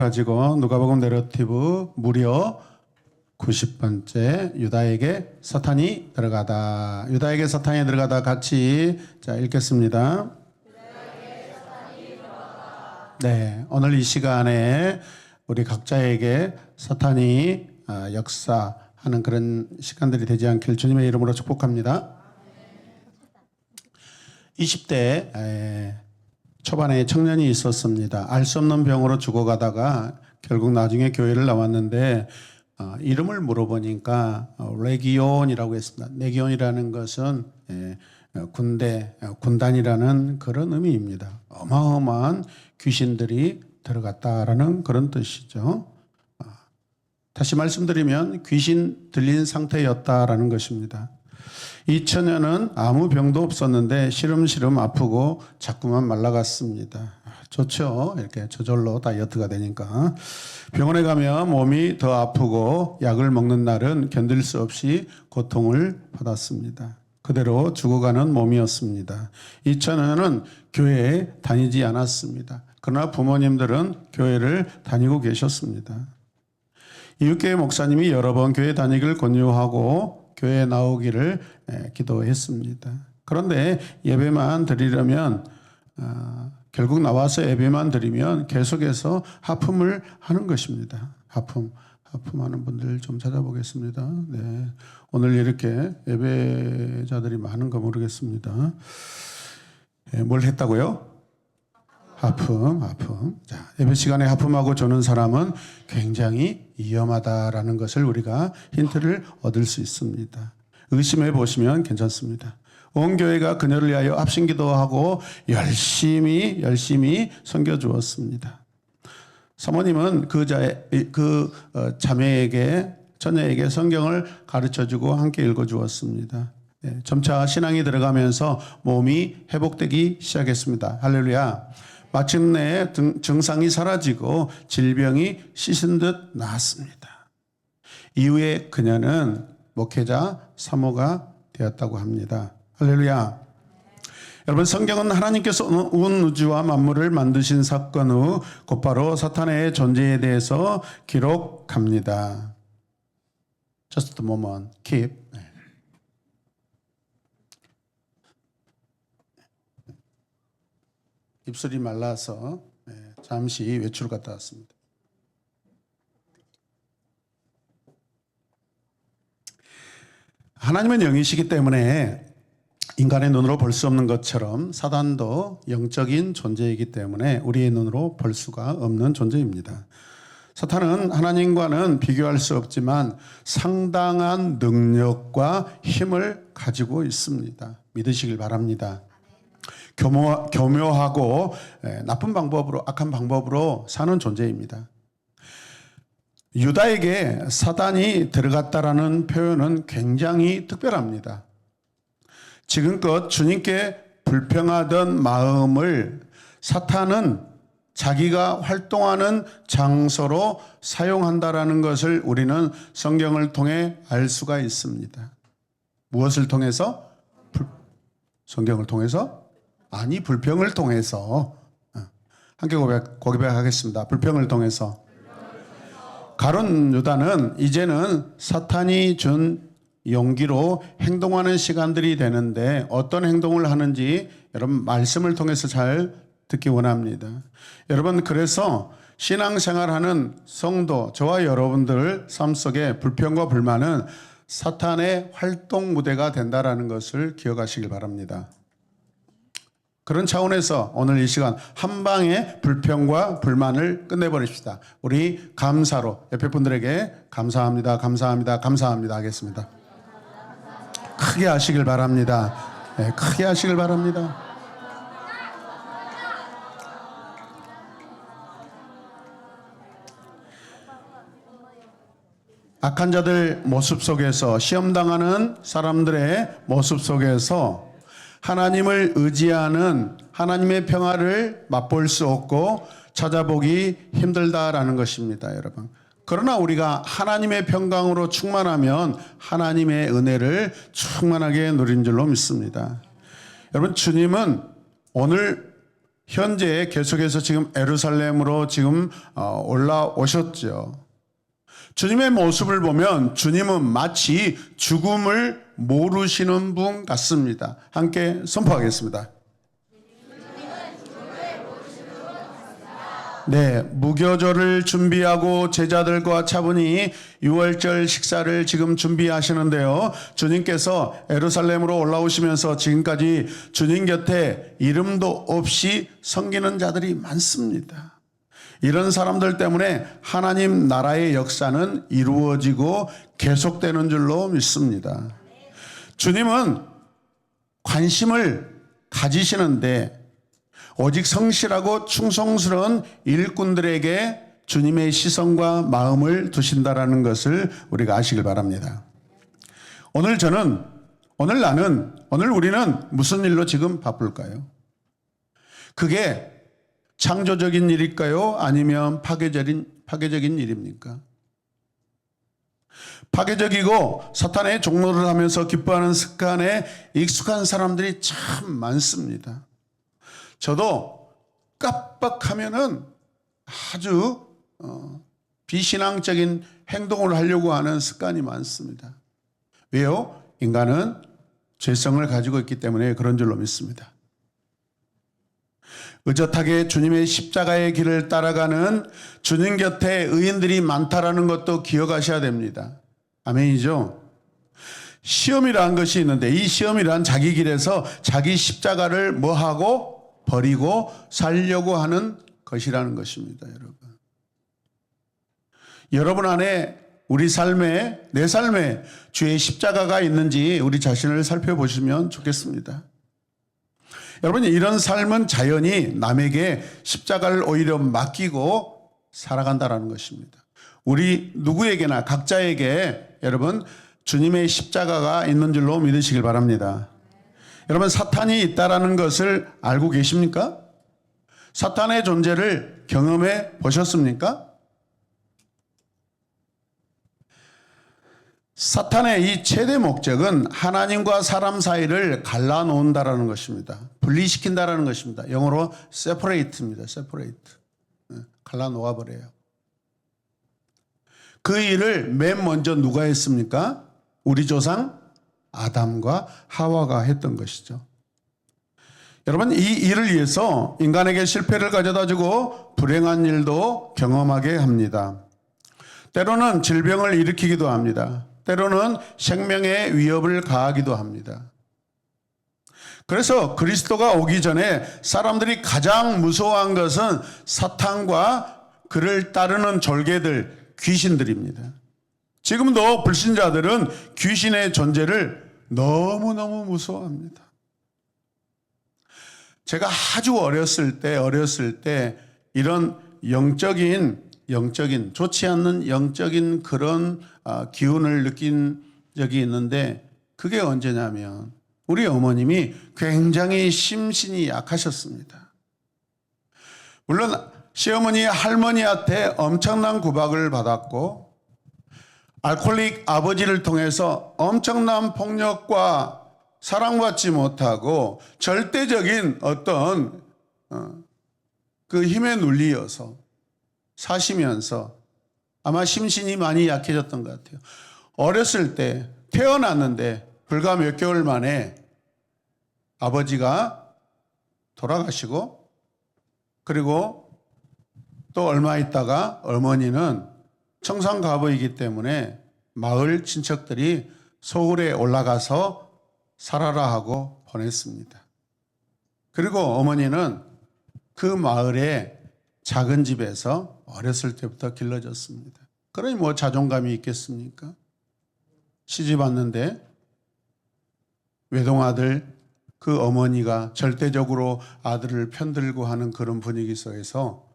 가지고 누가복음 내러티브 무려 90번째 유다에게 사탄이 들어가다. 유다에게 사탄이 들어가다 같이 읽겠습니다. 네, 오늘 이 시간에 우리 각자에게 사탄이 역사하는 그런 시간들이 되지 않길 주님의 이름으로 축복합니다. 20대 초반에 청년이 있었습니다. 알 수 없는 병으로 죽어가다가 결국 나중에 교회를 나왔는데 이름을 물어보니까 레기온이라고 했습니다. 레기온이라는 것은 군대, 군단이라는 그런 의미입니다. 어마어마한 귀신들이 들어갔다라는 그런 뜻이죠. 다시 말씀드리면 귀신 들린 상태였다라는 것입니다. 이 처녀는 아무 병도 없었는데 시름시름 아프고 자꾸만 말라갔습니다. 좋죠. 이렇게 저절로 다이어트가 되니까. 병원에 가면 몸이 더 아프고 약을 먹는 날은 견딜 수 없이 고통을 받았습니다. 그대로 죽어가는 몸이었습니다. 이 처녀는 교회에 다니지 않았습니다. 그러나 부모님들은 교회를 다니고 계셨습니다. 이웃교회 목사님이 여러 번 교회 다니기를 권유하고 교회에 나오기를 기도했습니다. 그런데 예배만 드리려면 결국 나와서 예배만 드리면 계속해서 하품을 하는 것입니다. 하품하는 분들 좀 찾아보겠습니다. 네, 오늘 이렇게 예배자들이 많은 거 모르겠습니다. 뭘 했다고요? 하품. 자, 예배 시간에 하품하고 조는 사람은 굉장히 위험하다라는 것을 우리가 힌트를 얻을 수 있습니다. 의심해 보시면 괜찮습니다. 온 교회가 그녀를 위하여 합심기도하고 열심히 섬겨 주었습니다. 사모님은 그 자매에게 처녀에게 성경을 가르쳐주고 함께 읽어주었습니다. 점차 신앙이 들어가면서 몸이 회복되기 시작했습니다. 할렐루야. 마침내 증상이 사라지고 질병이 씻은 듯 나았습니다. 이후에 그녀는 목회자 사모가 되었다고 합니다. 할렐루야. 여러분, 성경은 하나님께서 온 우주와 만물을 만드신 사건 후 곧바로 사탄의 존재에 대해서 기록합니다. Just a moment. Keep. 입술이 말라서 잠시 외출 갔다 왔습니다. 하나님은 영이시기 때문에 인간의 눈으로 볼 수 없는 것처럼 사단도 영적인 존재이기 때문에 우리의 눈으로 볼 수가 없는 존재입니다. 사탄은 하나님과는 비교할 수 없지만 상당한 능력과 힘을 가지고 있습니다. 믿으시길 바랍니다. 교묘하고 나쁜 방법으로, 악한 방법으로 사는 존재입니다. 유다에게 사단이 들어갔다라는 표현은 굉장히 특별합니다. 지금껏 주님께 불평하던 마음을 사탄은 자기가 활동하는 장소로 사용한다라는 것을 우리는 성경을 통해 알 수가 있습니다. 무엇을 통해서? 성경을 통해서? 아니, 불평을 통해서. 함께 고백하겠습니다. 불평을 통해서. 가룟 유다는 이제는 사탄이 준 용기로 행동하는 시간들이 되는데 어떤 행동을 하는지 여러분 말씀을 통해서 잘 듣기 원합니다. 여러분, 그래서 신앙생활하는 성도, 저와 여러분들 삶 속에 불평과 불만은 사탄의 활동 무대가 된다라는 것을 기억하시길 바랍니다. 그런 차원에서 오늘 이 시간 한 방에 불평과 불만을 끝내버립시다. 우리 감사로 옆에 분들에게 감사합니다 하겠습니다. 크게 하시길 바랍니다. 네, 크게 하시길 바랍니다. 악한 자들 모습 속에서, 시험당하는 사람들의 모습 속에서 하나님을 의지하는 하나님의 평화를 맛볼 수 없고 찾아보기 힘들다라는 것입니다, 여러분. 그러나 우리가 하나님의 평강으로 충만하면 하나님의 은혜를 충만하게 누린 줄로 믿습니다. 여러분, 주님은 오늘 현재 계속해서 지금 예루살렘으로 지금 올라오셨죠. 주님의 모습을 보면 주님은 마치 죽음을 모르시는 분 같습니다. 함께 선포하겠습니다. 네, 무교절을 준비하고 제자들과 차분히 유월절 식사를 지금 준비하시는데요. 주님께서 예루살렘으로 올라오시면서 지금까지 주님 곁에 이름도 없이 섬기는 자들이 많습니다. 이런 사람들 때문에 하나님 나라의 역사는 이루어지고 계속되는 줄로 믿습니다. 주님은 관심을 가지시는데 오직 성실하고 충성스러운 일꾼들에게 주님의 시선과 마음을 두신다라는 것을 우리가 아시길 바랍니다. 오늘 우리는 무슨 일로 지금 바쁠까요? 그게 창조적인 일일까요? 아니면 파괴적인 일입니까? 파괴적이고 사탄의 종노를 하면서 기뻐하는 습관에 익숙한 사람들이 참 많습니다. 저도 깜빡하면은 아주 비신앙적인 행동을 하려고 하는 습관이 많습니다. 왜요? 인간은 죄성을 가지고 있기 때문에 그런 줄로 믿습니다. 의젓하게 주님의 십자가의 길을 따라가는 주님 곁에 의인들이 많다라는 것도 기억하셔야 됩니다. 아멘이죠? 시험이라는 것이 있는데 이 시험이란 자기 길에서 자기 십자가를 뭐하고 버리고 살려고 하는 것이라는 것입니다. 여러분 안에 우리 삶에 내 삶에 주의 십자가가 있는지 우리 자신을 살펴보시면 좋겠습니다. 여러분 이런 삶은 자연히 남에게 십자가를 오히려 맡기고 살아간다는 것입니다. 우리 누구에게나 각자에게 여러분 주님의 십자가가 있는 줄로 믿으시길 바랍니다. 여러분 사탄이 있다라는 것을 알고 계십니까? 사탄의 존재를 경험해 보셨습니까? 사탄의 이 최대 목적은 하나님과 사람 사이를 갈라놓는다라는 것입니다. 분리시킨다라는 것입니다. 영어로 separate입니다. separate. 갈라놓아 버려요. 그 일을 맨 먼저 누가 했습니까? 우리 조상 아담과 하와가 했던 것이죠. 여러분 이 일을 위해서 인간에게 실패를 가져다주고 불행한 일도 경험하게 합니다. 때로는 질병을 일으키기도 합니다. 때로는 생명의 위협을 가하기도 합니다. 그래서 그리스도가 오기 전에 사람들이 가장 무서워한 것은 사탄과 그를 따르는 졸개들, 귀신들입니다. 지금도 불신자들은 귀신의 존재를 너무너무 무서워합니다. 제가 아주 어렸을 때 이런 영적인 좋지 않는 영적인 그런 기운을 느낀 적이 있는데 그게 언제냐면 우리 어머님이 굉장히 심신이 약하셨습니다. 물론 시어머니 할머니한테 엄청난 구박을 받았고 알코올릭 아버지를 통해서 엄청난 폭력과 사랑받지 못하고 절대적인 어떤 그 힘에 눌리어서 사시면서 아마 심신이 많이 약해졌던 것 같아요. 어렸을 때 태어났는데 불과 몇 개월 만에 아버지가 돌아가시고 그리고 또 얼마 있다가 어머니는 청산가부이기 때문에 마을 친척들이 서울에 올라가서 살아라 하고 보냈습니다. 그리고 어머니는 그 마을의 작은 집에서 어렸을 때부터 길러졌습니다. 그러니 뭐 자존감이 있겠습니까? 시집 왔는데 외동아들 그 어머니가 절대적으로 아들을 편들고 하는 그런 분위기 속에서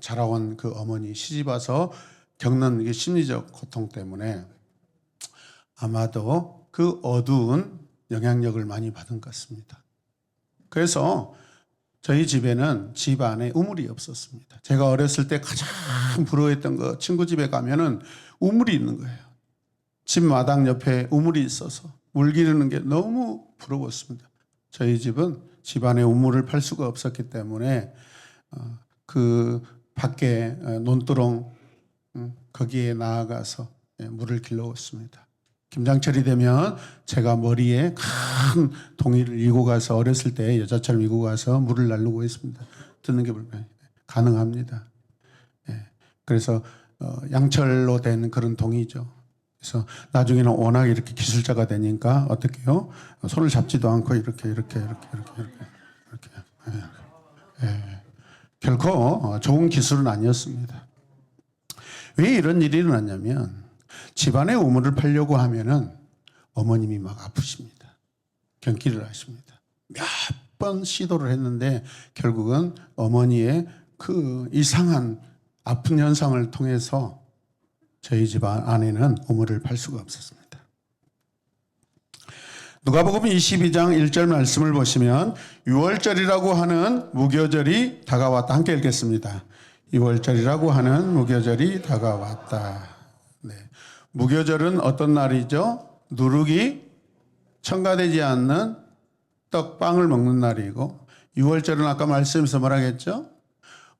자라온 그 어머니 시집 와서 겪는 심리적 고통 때문에 아마도 그 어두운 영향력을 많이 받은 것 같습니다. 그래서 저희 집에는 집 안에 우물이 없었습니다. 제가 어렸을 때 가장 부러워했던 거 친구 집에 가면은 우물이 있는 거예요. 집 마당 옆에 우물이 있어서 물 기르는 게 너무 부러웠습니다. 저희 집은 집안의 우물을 팔 수가 없었기 때문에 그 밖에 논두렁 거기에 나아가서 물을 길러왔습니다. 김장철이 되면 제가 머리에 큰 동이를 이고 가서 어렸을 때 여자처럼 이고 가서 물을 날르고 했습니다. 듣는 게 가능합니다. 그래서 양철로 된 그런 동이죠. 그래서 나중에는 워낙 이렇게 기술자가 되니까 어떻게 해요? 손을 잡지도 않고 이렇게 결코 좋은 기술은 아니었습니다. 왜 이런 일이 일어났냐면 집안의 우물을 팔려고 하면은 어머님이 막 아프십니다. 경기를 하십니다. 몇 번 시도를 했는데 결국은 어머니의 그 이상한 아픈 현상을 통해서 저희 집안 안에는 우물을 팔 수가 없었습니다. 누가복음 22장 1절 말씀을 보시면 6월절이라고 하는 무교절이 다가왔다. 함께 읽겠습니다. 6월절이라고 하는 무교절이 다가왔다. 네. 무교절은 어떤 날이죠? 누룩이 첨가되지 않는 떡빵을 먹는 날이고 6월절은 아까 말씀에서 뭐라 했죠?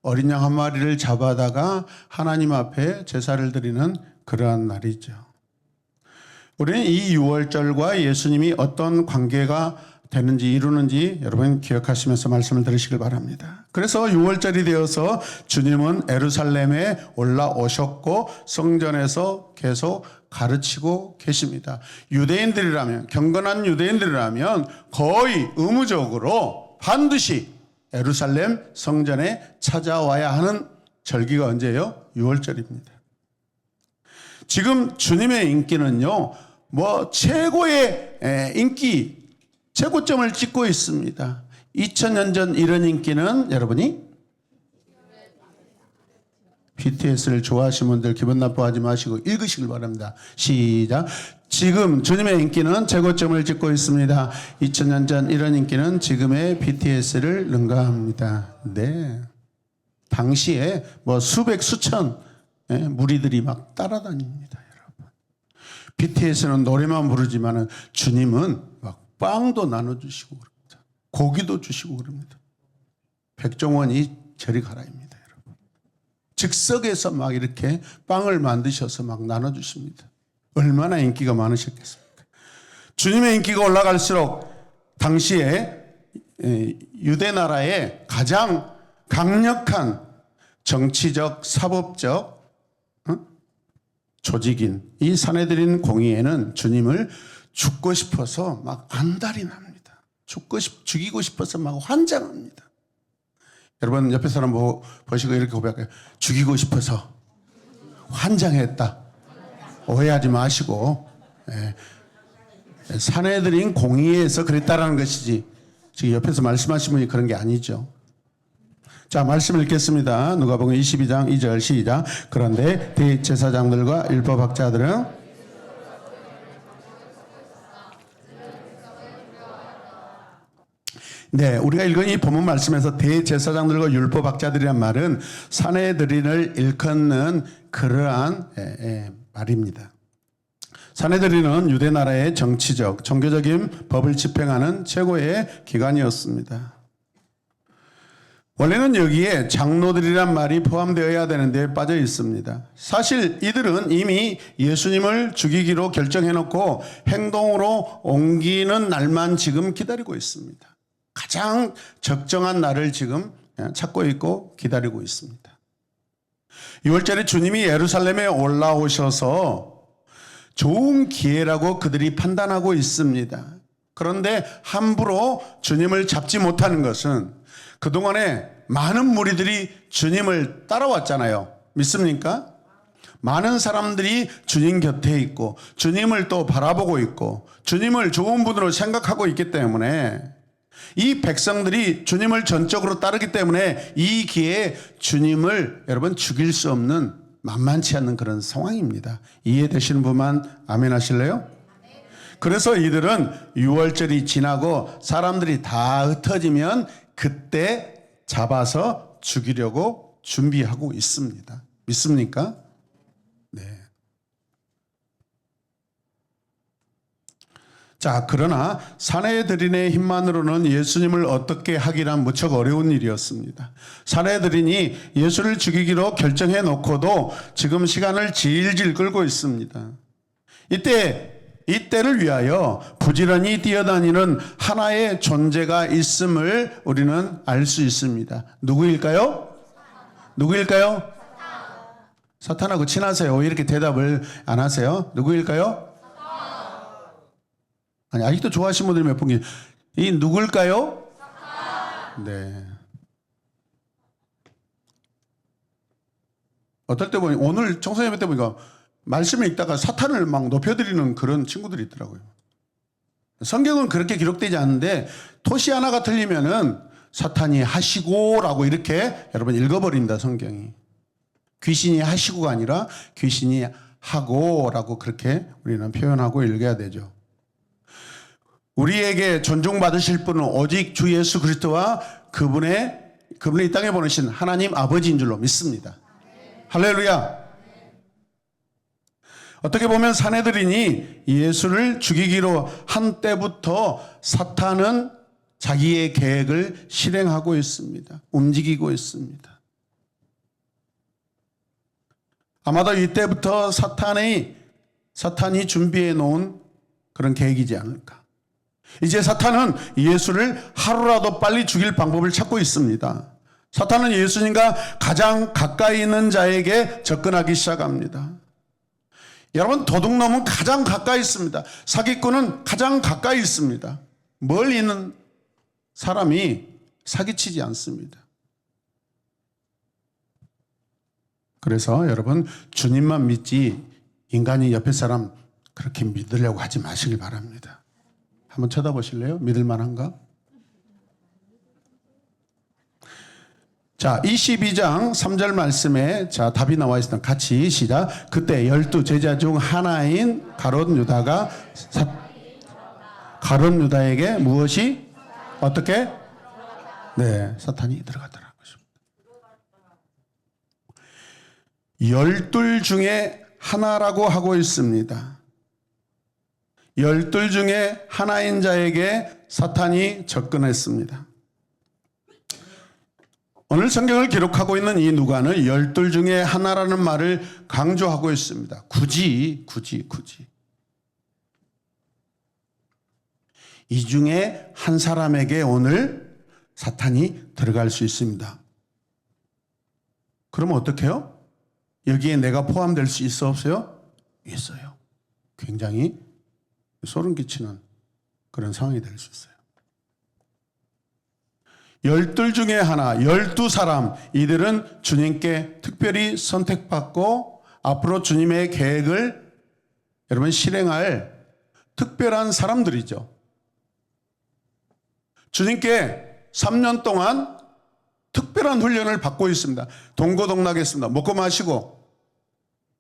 어린 양 한 마리를 잡아다가 하나님 앞에 제사를 드리는 그러한 날이죠. 우리는 이 6월절과 예수님이 어떤 관계가 되는지 이루는지 여러분 기억하시면서 말씀을 들으시길 바랍니다. 그래서 6월절이 되어서 주님은 예루살렘에 올라오셨고 성전에서 계속 가르치고 계십니다. 유대인들이라면, 경건한 유대인들이라면 거의 의무적으로 반드시 예루살렘 성전에 찾아와야 하는 절기가 언제예요? 6월절입니다. 지금 주님의 인기는요, 최고의 인기, 최고점을 찍고 있습니다. 2000년 전 이런 인기는 여러분이 BTS를 좋아하시는 분들 기분 나빠하지 마시고 읽으시길 바랍니다. 시작. 지금 주님의 인기는 최고점을 찍고 있습니다. 2000년 전 이런 인기는 지금의 BTS를 능가합니다. 네. 당시에 수백 수천 무리들이 막 따라다닙니다, 여러분. BTS는 노래만 부르지만은 주님은 막 빵도 나눠주시고 그럽니다. 고기도 주시고 그럽니다. 백종원이 저리 가라입니다. 즉석에서 막 이렇게 빵을 만드셔서 막 나눠주십니다. 얼마나 인기가 많으셨겠습니까? 주님의 인기가 올라갈수록 당시에 유대 나라의 가장 강력한 정치적, 사법적 조직인 이 사내들인 공의회는 주님을 죽고 싶어서 막 안달이 납니다. 죽이고 싶어서 막 환장합니다. 여러분 옆에 사람 보시고 이렇게 고백해요. 죽이고 싶어서 환장했다. 오해하지 마시고 사내들인 공의회에서 그랬다라는 것이지 지금 옆에서 말씀하신 분이 그런 게 아니죠. 자, 말씀을 읽겠습니다. 누가복음 22장 2절 시작. 그런데 대제사장들과 율법학자들은 네, 우리가 읽은 이 본문 말씀에서 대제사장들과 율법학자들이란 말은 사내들인을 일컫는 그러한 말입니다. 사내들인은 유대 나라의 정치적, 종교적인 법을 집행하는 최고의 기관이었습니다. 원래는 여기에 장로들이란 말이 포함되어야 되는데 빠져 있습니다. 사실 이들은 이미 예수님을 죽이기로 결정해놓고 행동으로 옮기는 날만 지금 기다리고 있습니다. 가장 적정한 날을 지금 찾고 있고 기다리고 있습니다. 6월절에 주님이 예루살렘에 올라오셔서 좋은 기회라고 그들이 판단하고 있습니다. 그런데 함부로 주님을 잡지 못하는 것은 그동안에 많은 무리들이 주님을 따라왔잖아요. 믿습니까? 많은 사람들이 주님 곁에 있고 주님을 또 바라보고 있고 주님을 좋은 분으로 생각하고 있기 때문에 이 백성들이 주님을 전적으로 따르기 때문에 이 기회에 주님을 여러분 죽일 수 없는 만만치 않는 그런 상황입니다. 이해되시는 분만 아멘 하실래요? 그래서 이들은 6월절이 지나고 사람들이 다 흩어지면 그때 잡아서 죽이려고 준비하고 있습니다. 믿습니까? 네. 자, 그러나 사내들인의 힘만으로는 예수님을 어떻게 하기란 무척 어려운 일이었습니다. 사내들인이 예수를 죽이기로 결정해 놓고도 지금 시간을 질질 끌고 있습니다. 이때를 위하여 부지런히 뛰어다니는 하나의 존재가 있음을 우리는 알 수 있습니다. 누구일까요? 누구일까요? 사탄하고 친하세요. 왜 이렇게 대답을 안 하세요? 누구일까요? 아니, 아직도 좋아하시는 분들이 몇 분 이 누굴까요? 네. 어떨 때 보니 오늘 청소년 때 보니까 말씀을 읽다가 사탄을 막 높여드리는 그런 친구들이 있더라고요. 성경은 그렇게 기록되지 않는데 토시 하나가 틀리면은 사탄이 하시고라고 이렇게 여러분 읽어버린다, 성경이. 귀신이 하시고가 아니라 귀신이 하고라고 그렇게 우리는 표현하고 읽어야 되죠. 우리에게 존중받으실 분은 오직 주 예수 그리스도와 그분의 이 땅에 보내신 하나님 아버지인 줄로 믿습니다. 할렐루야. 어떻게 보면 사내들이니 예수를 죽이기로 한 때부터 사탄은 자기의 계획을 실행하고 있습니다. 움직이고 있습니다. 아마도 이때부터 사탄이 준비해 놓은 그런 계획이지 않을까. 이제 사탄은 예수를 하루라도 빨리 죽일 방법을 찾고 있습니다. 사탄은 예수님과 가장 가까이 있는 자에게 접근하기 시작합니다. 여러분, 도둑놈은 가장 가까이 있습니다. 사기꾼은 가장 가까이 있습니다. 멀리 있는 사람이 사기치지 않습니다. 그래서 여러분, 주님만 믿지 인간이 옆에 사람 그렇게 믿으려고 하지 마시길 바랍니다. 한번 쳐다보실래요? 믿을 만한가? 자, 22장 3절 말씀에 자, 답이 나와 있습니다. 같이 시작. 그때 12 제자 중 하나인 가룟 유다에게 무엇이 어떻게? 네, 사탄이 들어갔더라는 것입니다. 12 중에 하나라고 하고 있습니다. 12 중에 하나인 자에게 사탄이 접근했습니다. 오늘 성경을 기록하고 있는 이 누가는 12 중에 하나라는 말을 강조하고 있습니다. 굳이. 이 중에 한 사람에게 오늘 사탄이 들어갈 수 있습니다. 그러면 어떻게 해요? 여기에 내가 포함될 수 있어 없어요? 있어요. 굉장히 소름 끼치는 그런 상황이 될 수 있어요. 12 중에 하나, 12사람, 이들은 주님께 특별히 선택받고 앞으로 주님의 계획을 여러분 실행할 특별한 사람들이죠. 주님께 3년 동안 특별한 훈련을 받고 있습니다. 동고동락했습니다. 먹고 마시고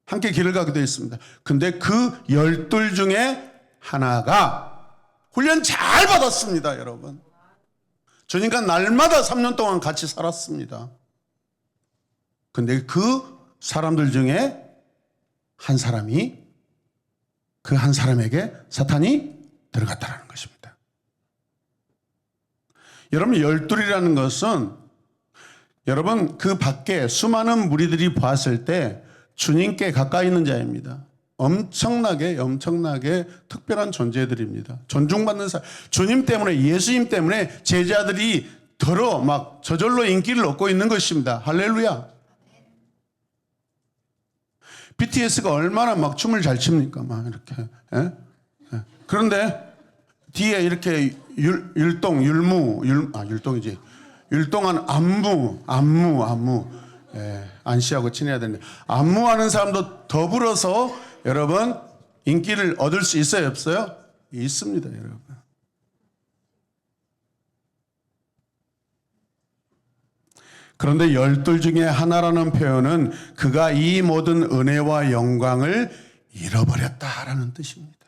함께 길을 가게 되어 있습니다. 근데 그 12 중에 하나가 훈련 잘 받았습니다, 여러분. 주님과 날마다 3년 동안 같이 살았습니다. 근데 그 사람들 중에 한 사람이 그 한 사람에게 사탄이 들어갔다는 것입니다. 여러분, 12이라는 것은 여러분 그 밖에 수많은 무리들이 보았을 때 주님께 가까이 있는 자입니다. 엄청나게 특별한 존재들입니다. 존중받는 사람. 주님 때문에, 예수님 때문에 제자들이 막 저절로 인기를 얻고 있는 것입니다. 할렐루야. BTS가 얼마나 막 춤을 잘 춥니까? 막 이렇게. 예? 그런데 뒤에 이렇게 율동한 안무. 예, 안씨하고 친해야 되는데 안무하는 사람도 더불어서 여러분 인기를 얻을 수 있어요, 없어요? 있습니다, 여러분. 그런데 12 중에 하나라는 표현은 그가 이 모든 은혜와 영광을 잃어버렸다라는 뜻입니다.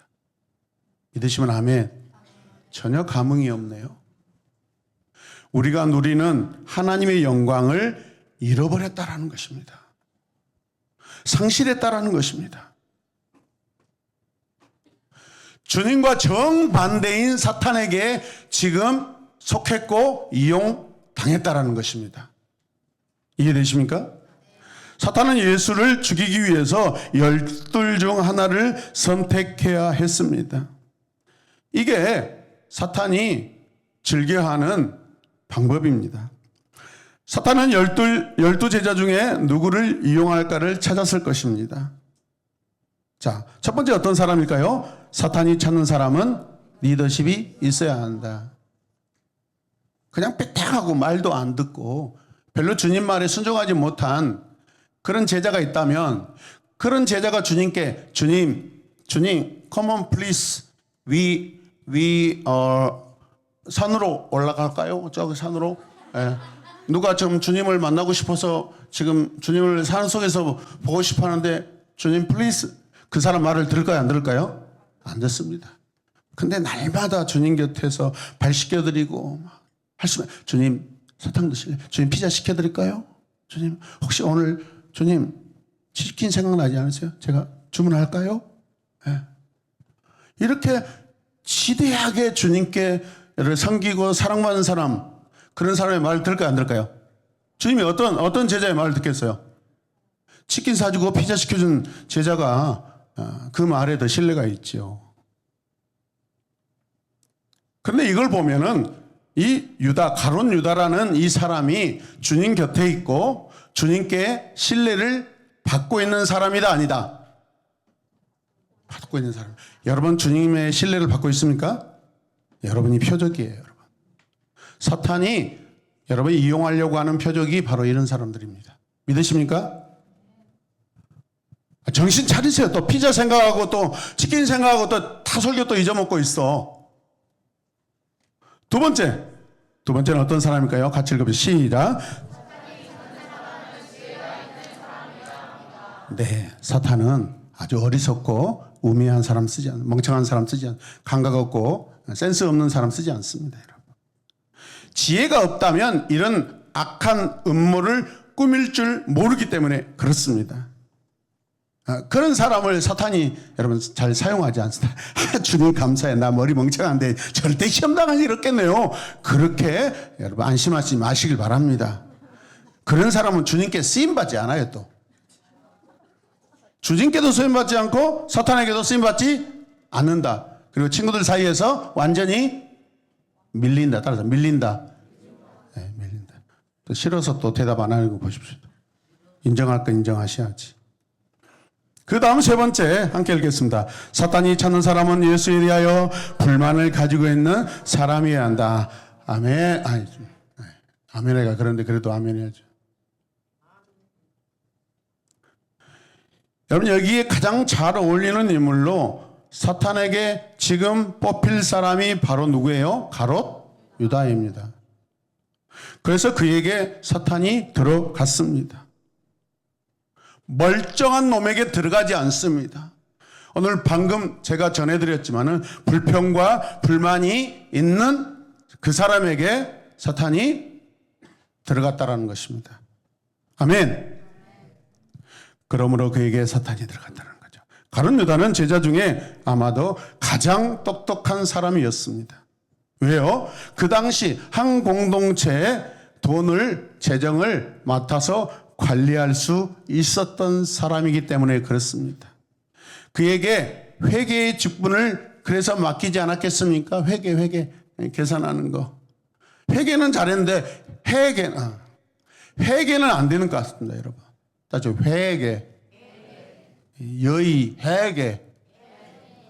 믿으시면 아멘. 전혀 감흥이 없네요. 우리가 누리는 하나님의 영광을 잃어버렸다라는 것입니다. 상실했다라는 것입니다. 주님과 정반대인 사탄에게 지금 속했고 이용당했다라는 것입니다. 이해되십니까? 사탄은 예수를 죽이기 위해서 12 중 하나를 선택해야 했습니다. 이게 사탄이 즐겨하는 방법입니다. 사탄은 12 제자 중에 누구를 이용할까를 찾았을 것입니다. 자, 첫 번째 어떤 사람일까요? 사탄이 찾는 사람은 리더십이 있어야 한다. 그냥 빽빽하고 말도 안 듣고 별로 주님 말에 순종하지 못한 그런 제자가 있다면, 그런 제자가 주님께 주님, come on please, we 산으로 올라갈까요? 저기 산으로. 예. 누가 좀 주님을 만나고 싶어서 지금 주님을 산 속에서 보고 싶어 하는데 주님 please, 그 사람 말을 들을까요? 안 들을까요? 안 듣습니다. 근데 날마다 주님 곁에서 발 씻겨드리고 할 수만, 주님 사탕 드실래요? 주님 피자 시켜드릴까요? 주님 혹시 오늘 주님 치킨 생각나지 않으세요? 제가 주문할까요? 네. 이렇게 지대하게 주님께를 섬기고 사랑받는 사람, 그런 사람의 말을 들을까요? 안 들을까요? 주님이 어떤 제자의 말을 듣겠어요? 치킨 사주고 피자 시켜준 제자가 그 말에 더 신뢰가 있죠. 그런데 이걸 보면은 이 유다, 가룟 유다라는 이 사람이 주님 곁에 있고 주님께 신뢰를 받고 있는 사람이다, 아니다? 받고 있는 사람. 여러분 주님의 신뢰를 받고 있습니까? 여러분이 표적이에요, 여러분. 사탄이 여러분이 이용하려고 하는 표적이 바로 이런 사람들입니다. 믿으십니까? 정신 차리세요. 또 피자 생각하고 또 치킨 생각하고 또 타설교 또 잊어먹고 있어. 두 번째는 어떤 사람일까요? 같이 읽어보세요. 시작. 네, 사탄은 아주 어리석고 우매한 사람 쓰지 않습니다. 멍청한 사람 쓰지 않습니다. 감각 없고 센스 없는 사람 쓰지 않습니다, 여러분. 지혜가 없다면 이런 악한 음모를 꾸밀 줄 모르기 때문에 그렇습니다. 그런 사람을 사탄이 여러분 잘 사용하지 않습니다. 주님 감사해, 나 머리 멍청한데 절대 시험 당할 일 없겠네요. 그렇게 여러분 안심하지 마시길 바랍니다. 그런 사람은 주님께 쓰임받지 않아요. 또 주님께도 쓰임받지 않고 사탄에게도 쓰임받지 않는다. 그리고 친구들 사이에서 완전히 밀린다. 따라서 밀린다. 네, 밀린다. 또 싫어서 또 대답 안 하는 거 보십시오. 인정할 거 인정하셔야지. 그 다음 세 번째 함께 읽겠습니다. 사탄이 찾는 사람은 예수에 대하여 불만을 가지고 있는 사람이어야 한다. 아멘. 아멘이가 그런데 그래도 아멘 해야죠. 여러분 여기에 가장 잘 어울리는 인물로 사탄에게 지금 뽑힐 사람이 바로 누구예요? 가롯 유다입니다. 그래서 그에게 사탄이 들어갔습니다. 멀쩡한 놈에게 들어가지 않습니다. 오늘 방금 제가 전해드렸지만은 불평과 불만이 있는 그 사람에게 사탄이 들어갔다라는 것입니다. 아멘. 그러므로 그에게 사탄이 들어갔다는 거죠. 가룟 유다는 제자 중에 아마도 가장 똑똑한 사람이었습니다. 왜요? 그 당시 한 공동체의 돈을, 재정을 맡아서 관리할 수 있었던 사람이기 때문에 그렇습니다. 그에게 회계의 직분을 그래서 맡기지 않았겠습니까? 회계 계산하는 거. 회계는 잘했는데 회계는 안 되는 것 같습니다, 여러분. 따져 회계, 여의 회계.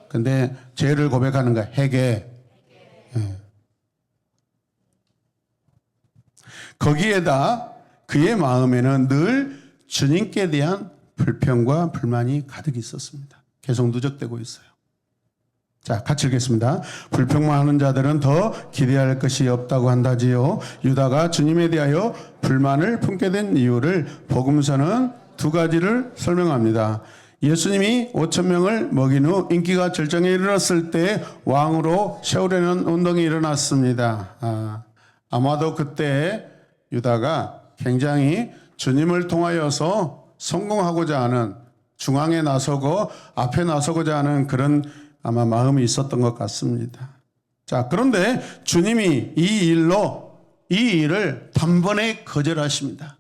근데 죄를 고백하는 거 회계. 거기에다 그의 마음에는 늘 주님께 대한 불평과 불만이 가득 있었습니다. 계속 누적되고 있어요. 자, 같이 읽겠습니다. 불평만 하는 자들은 더 기대할 것이 없다고 한다지요. 유다가 주님에 대하여 불만을 품게 된 이유를 복음서는 두 가지를 설명합니다. 예수님이 5,000명을 먹인 후 인기가 절정에 이르렀을 때 왕으로 세우려는 운동이 일어났습니다. 아마도 그때 유다가 굉장히 주님을 통하여서 성공하고자 하는, 중앙에 나서고 앞에 나서고자 하는 그런 아마 마음이 있었던 것 같습니다. 자, 그런데 주님이 이 일을 단번에 거절하십니다.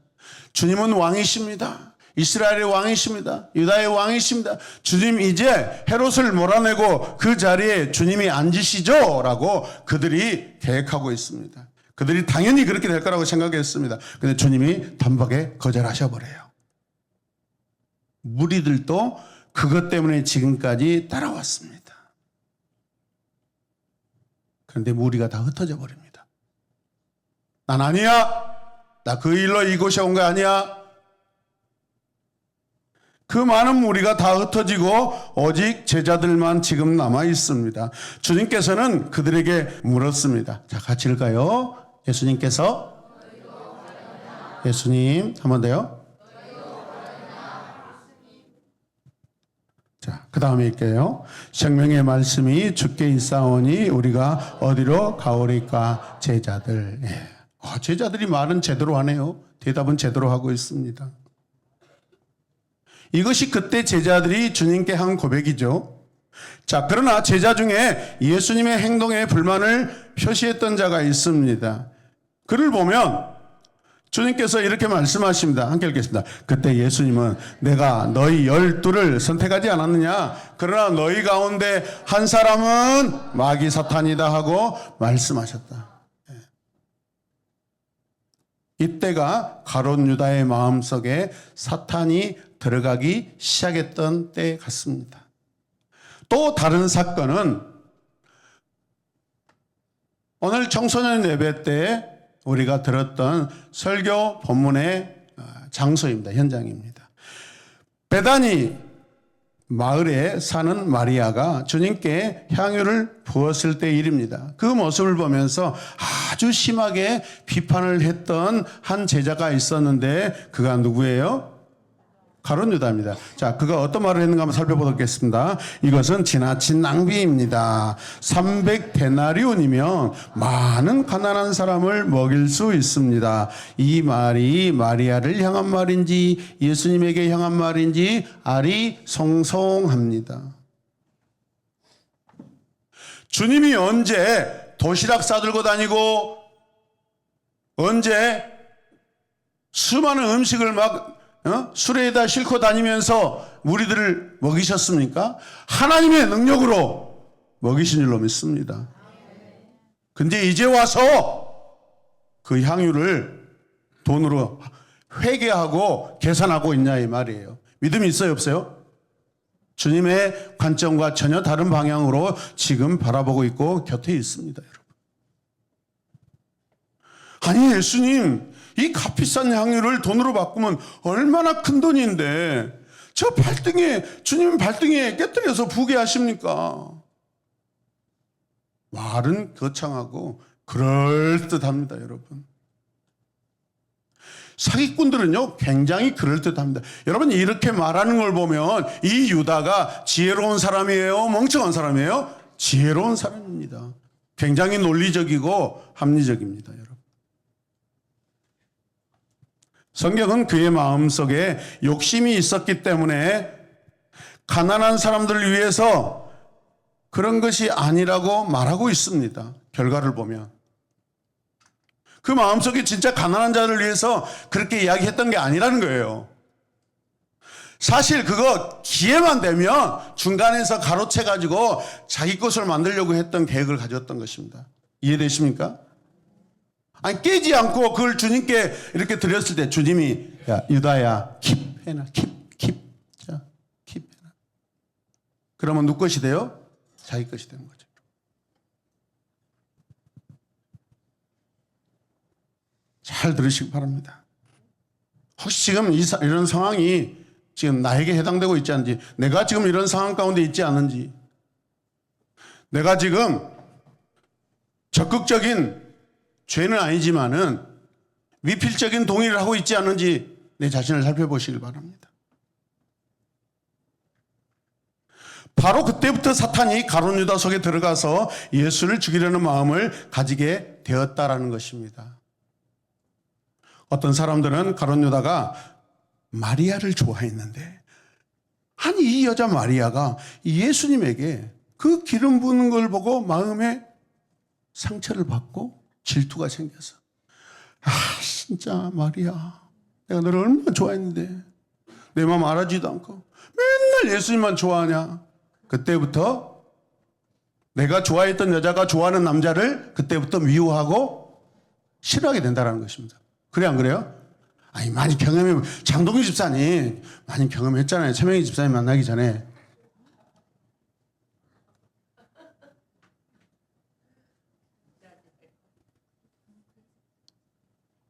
주님은 왕이십니다. 이스라엘의 왕이십니다. 유다의 왕이십니다. 주님 이제 헤롯을 몰아내고 그 자리에 주님이 앉으시죠? 라고 그들이 계획하고 있습니다. 그들이 당연히 그렇게 될 거라고 생각했습니다. 그런데 주님이 단박에 거절하셔버려요. 무리들도 그것 때문에 지금까지 따라왔습니다. 그런데 무리가 다 흩어져 버립니다. 난 아니야. 나 그 일로 이곳에 온 거 아니야. 그 많은 무리가 다 흩어지고 오직 제자들만 지금 남아 있습니다. 주님께서는 그들에게 물었습니다. 자, 같이 읽어요. 예수님께서 예수님 한 번 더요. 자, 그 다음에 읽게요. 생명의 말씀이 주께 있사오니 우리가 어디로 가오리까? 제자들. 예. 제자들이 말은 제대로 하네요. 대답은 제대로 하고 있습니다. 이것이 그때 제자들이 주님께 한 고백이죠. 자, 그러나 제자 중에 예수님의 행동에 불만을 표시했던 자가 있습니다. 그를 보면 주님께서 이렇게 말씀하십니다. 함께 읽겠습니다. 그때 예수님은 내가 너희 12를 선택하지 않았느냐? 그러나 너희 가운데 한 사람은 마귀 사탄이다 하고 말씀하셨다. 이때가 가룟 유다의 마음속에 사탄이 들어가기 시작했던 때 같습니다. 또 다른 사건은 오늘 청소년 예배 때 우리가 들었던 설교 본문의 장소입니다. 현장입니다. 베다니 마을에 사는 마리아가 주님께 향유를 부었을 때 일입니다. 그 모습을 보면서 아주 심하게 비판을 했던 한 제자가 있었는데 그가 누구예요? 가룟 유다입니다. 자, 그가 어떤 말을 했는가 한번 살펴보겠습니다. 이것은 지나친 낭비입니다. 300데나리온이면 많은 가난한 사람을 먹일 수 있습니다. 이 말이 마리아를 향한 말인지 예수님에게 향한 말인지 아리송송합니다. 주님이 언제 도시락 싸들고 다니고 언제 수많은 음식을 막 수레에다 싣고 다니면서 무리들을 먹이셨습니까? 하나님의 능력으로 먹이신 줄로 믿습니다. 근데 이제 와서 그 향유를 돈으로 회계하고 계산하고 있냐 이 말이에요. 믿음이 있어요 없어요? 주님의 관점과 전혀 다른 방향으로 지금 바라보고 있고 곁에 있습니다. 여러분. 아니 예수님 이 값비싼 향유를 돈으로 바꾸면 얼마나 큰 돈인데 저 발등에 주님 발등에 깨뜨려서 부게 하십니까? 말은 거창하고 그럴듯합니다. 여러분. 사기꾼들은요 굉장히 그럴듯합니다. 여러분 이렇게 말하는 걸 보면 이 유다가 지혜로운 사람이에요? 멍청한 사람이에요? 지혜로운 사람입니다. 굉장히 논리적이고 합리적입니다. 여러분. 성경은 그의 마음속에 욕심이 있었기 때문에 가난한 사람들을 위해서 그런 것이 아니라고 말하고 있습니다. 결과를 보면. 그 마음속에 진짜 가난한 자를 위해서 그렇게 이야기했던 게 아니라는 거예요. 사실 그거 기회만 되면 중간에서 가로채가지고 자기 것을 만들려고 했던 계획을 가졌던 것입니다. 이해되십니까? 아니 깨지 않고 그걸 주님께 이렇게 드렸을 때 주님이 야 유다야 킵해놔 킵 자 킵해놔 그러면 누구 것이 돼요? 자기 것이 되는 거죠. 잘 들으시기 바랍니다. 혹시 지금 이런 상황이 지금 나에게 해당되고 있지 않은지 내가 지금 이런 상황 가운데 있지 않은지 내가 지금 적극적인 죄는 아니지만은 미필적인 동의를 하고 있지 않은지 내 자신을 살펴보시길 바랍니다. 바로 그때부터 사탄이 가룟 유다 속에 들어가서 예수를 죽이려는 마음을 가지게 되었다라는 것입니다. 어떤 사람들은 가룟 유다가 마리아를 좋아했는데 아니 이 여자 마리아가 예수님에게 그 기름 부는 걸 보고 마음에 상처를 받고 질투가 생겨서 진짜 말이야, 내가 너를 얼마나 좋아했는데 내 마음 알아주지도 않고 맨날 예수님만 좋아하냐. 그때부터 내가 좋아했던 여자가 좋아하는 남자를 그때부터 미워하고 싫어하게 된다는 것입니다. 그래 안 그래요? 아니 많이 경험해. 장동규 집사님 많이 경험했잖아요. 최명희 집사님 만나기 전에.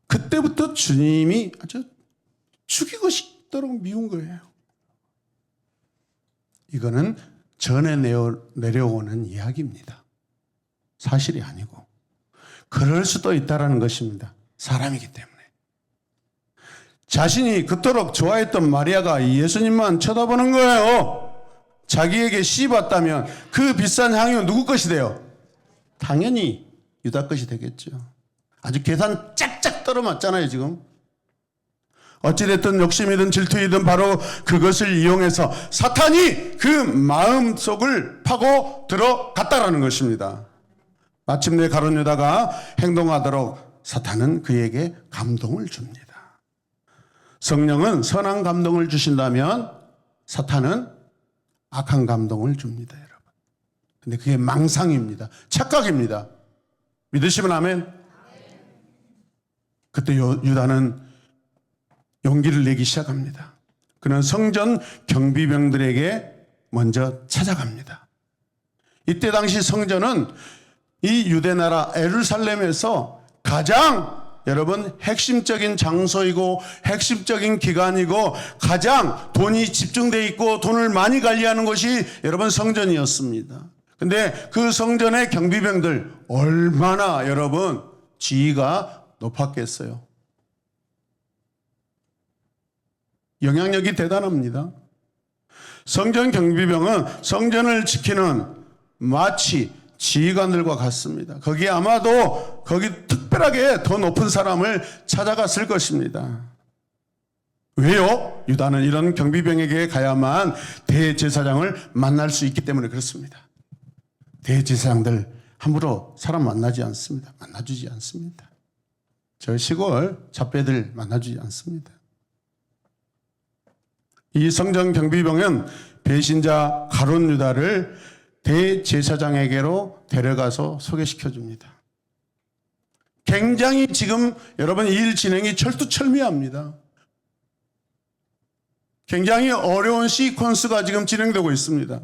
그때부터 주님이 아주 죽이고 싶도록 미운 거예요. 이거는 전에 내려오는 이야기입니다. 사실이 아니고. 그럴 수도 있다는 것입니다. 사람이기 때문에. 자신이 그토록 좋아했던 마리아가 예수님만 쳐다보는 거예요. 자기에게 씌봤다면 그 비싼 향유 누구 것이 돼요? 당연히 유다 것이 되겠죠. 아주 계산 짝짝 떨어맞잖아요 지금. 어찌됐든 욕심이든 질투이든 바로 그것을 이용해서 사탄이 그 마음속을 파고 들어갔다라는 것입니다. 마침내 가룟 유다가 행동하도록 사탄은 그에게 감동을 줍니다. 성령은 선한 감동을 주신다면 사탄은 악한 감동을 줍니다, 여러분. 근데 그게 망상입니다. 착각입니다. 믿으시면 아멘. 그때 유다는 용기를 내기 시작합니다. 그는 성전 경비병들에게 먼저 찾아갑니다. 이때 당시 성전은 이 유대나라 예루살렘에서 가장 여러분 핵심적인 장소이고 핵심적인 기관이고 가장 돈이 집중되어 있고 돈을 많이 관리하는 것이 여러분 성전이었습니다. 근데 그 성전의 경비병들 얼마나 여러분 지위가 높았겠어요. 영향력이 대단합니다. 성전 경비병은 성전을 지키는 마치 지휘관들과 같습니다. 거기에 아마도 거기 특별하게 더 높은 사람을 찾아갔을 것입니다. 왜요? 유다는 이런 경비병에게 가야만 대제사장을 만날 수 있기 때문에 그렇습니다. 대제사장들 함부로 사람 만나지 않습니다. 만나주지 않습니다. 저 시골 잡배들 만나주지 않습니다. 이 성전 경비병은 배신자 가룟 유다를 대제사장에게로 데려가서 소개시켜 줍니다. 굉장히 지금 여러분 이 일 진행이 철두철미합니다. 굉장히 어려운 시퀀스가 지금 진행되고 있습니다.